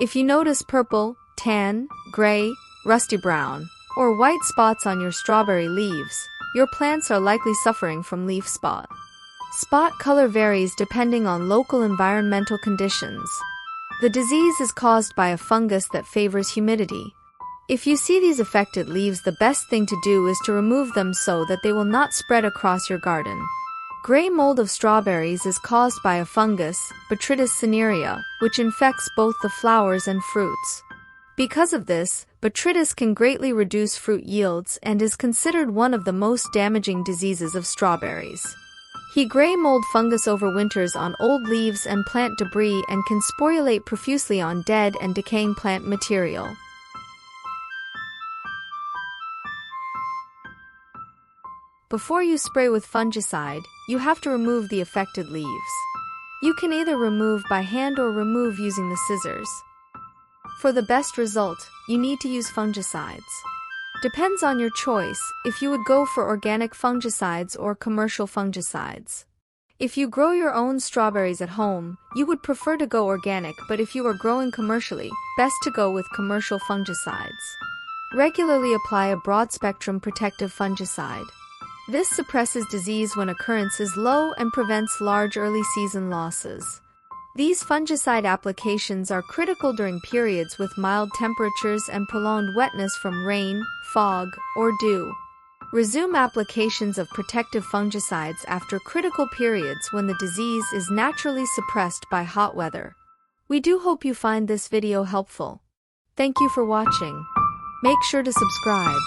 If you notice purple, tan, gray, rusty brown, or white spots on your strawberry leaves, your plants are likely suffering from leaf spot. Spot color varies depending on local environmental conditions. The disease is caused by a fungus that favors humidity. If you see these affected leaves, the best thing to do is to remove them so that they will not spread across your garden. Gray mold of strawberries is caused by a fungus, Botrytis cinerea, which infects both the flowers and fruits. Because of this, botrytis can greatly reduce fruit yields and is considered one of the most damaging diseases of strawberries. Gray mold fungus overwinters on old leaves and plant debris and can sporulate profusely on dead and decaying plant material. Before you spray with fungicide, you have to remove the affected leaves. You can either remove by hand or remove using the scissors. For the best result, you need to use fungicides. Depends on your choice if you would go for organic fungicides or commercial fungicides. If you grow your own strawberries at home, you would prefer to go organic, but if you are growing commercially, best to go with commercial fungicides. Regularly apply a broad-spectrum protective fungicide. This suppresses disease when occurrence is low and prevents large early-season losses. These fungicide applications are critical during periods with mild temperatures and prolonged wetness from rain, fog, or dew. Resume applications of protective fungicides after critical periods when the disease is naturally suppressed by hot weather. We do hope you find this video helpful. Thank you for watching. Make sure to subscribe.